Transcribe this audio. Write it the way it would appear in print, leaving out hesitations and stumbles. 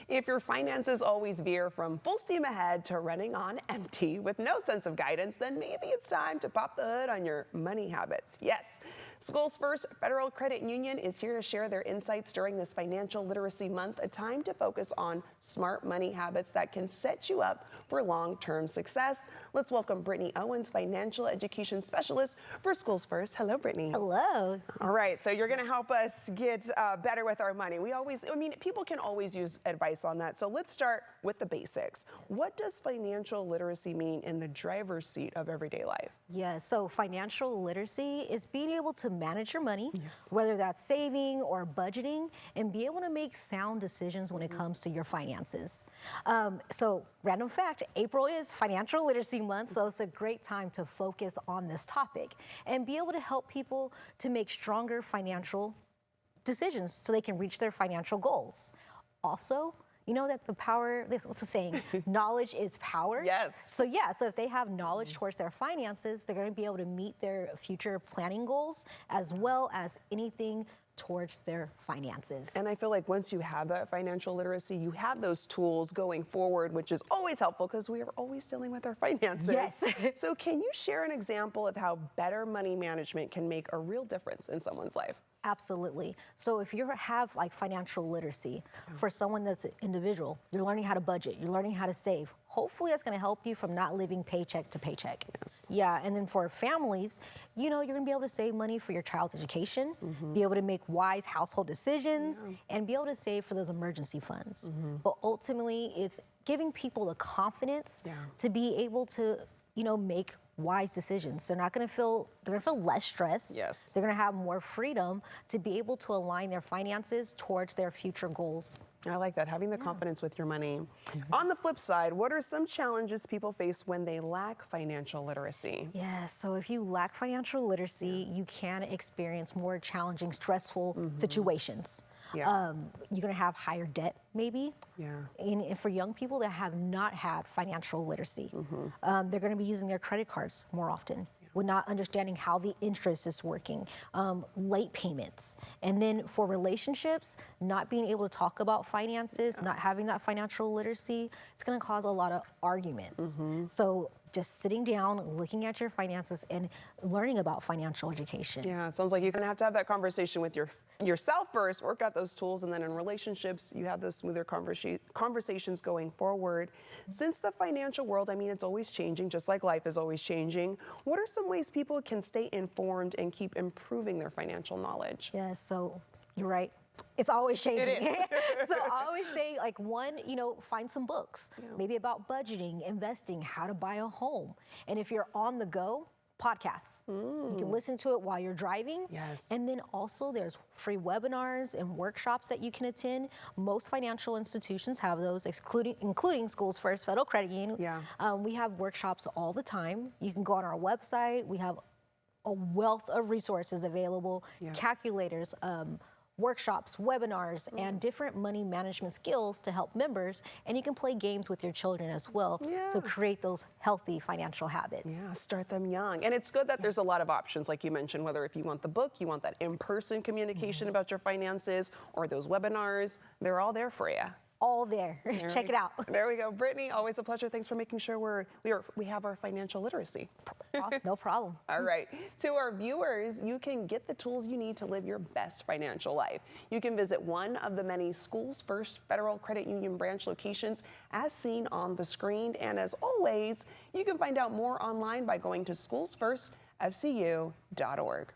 If your finances always veer from full steam ahead to running on empty with no sense of guidance, then maybe it's time to pop the hood on your money habits. Yes, Schools First Federal Credit Union is here to share their insights during this Financial Literacy Month, a time to focus on smart money habits that can set you up for long-term success. Let's welcome Brittany Owens, Financial Education Specialist for Schools First. Hello, Brittany. Hello. All right, so you're going to help us get better with our money. People can always use advice on that. So let's start with the basics. What does financial literacy mean in the driver's seat of everyday life? Yeah, so financial literacy is being able to manage your money, Yes. whether that's saving or budgeting, and be able to make sound decisions when it comes to your finances. So random fact, April is Financial Literacy Month, so it's a great time to focus on this topic and be able to help people to make stronger financial decisions so they can reach their financial goals. Also, you know that what's the saying? Knowledge is power. Yes. So if they have knowledge towards their finances, they're going to be able to meet their future planning goals as well as anything towards their finances. And I feel like once you have that financial literacy, you have those tools going forward, which is always helpful because we are always dealing with our finances. Yes. So can you share an example of how better money management can make a real difference in someone's life? Absolutely. So if you have like financial literacy, for someone that's an individual, you're learning how to budget, you're learning how to save. Hopefully that's going to help you from not living paycheck to paycheck. Yes. Yeah, and then for families, you're going to be able to save money for your child's education, be able to make wise household decisions, and be able to save for those emergency funds. But ultimately, it's giving people the confidence to be able to, make wise decisions. They're going to feel less stress. Yes. They're going to have more freedom to be able to align their finances towards their future goals. I like that, having the confidence with your money. On the flip side, what are some challenges people face when they lack financial literacy? Yeah, so if you lack financial literacy, you can experience more challenging, stressful situations. Yeah. You're going to have higher debt, maybe. Yeah. And for young people that have not had financial literacy, they're going to be using their credit cards more often. With not understanding how the interest is working, late payments. And then for relationships, not being able to talk about finances, not having that financial literacy, it's gonna cause a lot of arguments. So just sitting down, looking at your finances and learning about financial education. Yeah, it sounds like you're gonna have to have that conversation with yourself first, work out those tools, and then in relationships, you have those smoother conversations going forward. Since the financial world, it's always changing, just like life is always changing. What are some ways people can stay informed and keep improving their financial knowledge? Yeah, so you're right. It's always changing. It is. So I always say, find some books, maybe about budgeting, investing, how to buy a home. And if you're on the go, podcasts. You can listen to it while you're driving. Yes. And then also there's free webinars and workshops that you can attend. Most financial institutions have those, including Schools First Federal Credit Union. Yeah. We have workshops all the time. You can go on our website. We have a wealth of resources available, calculators, workshops, webinars, and different money management skills to help members. And you can play games with your children as well to create those healthy financial habits. Yeah, start them young. And it's good that there's a lot of options, like you mentioned, whether if you want the book, you want that in-person communication about your finances, or those webinars, they're all there for you. All there. Check it out. There we go. Brittany, always a pleasure. Thanks for making sure we have our financial literacy. No problem. All right. To our viewers, you can get the tools you need to live your best financial life. You can visit one of the many Schools First Federal Credit Union branch locations as seen on the screen. And as always, you can find out more online by going to schoolsfirstfcu.org.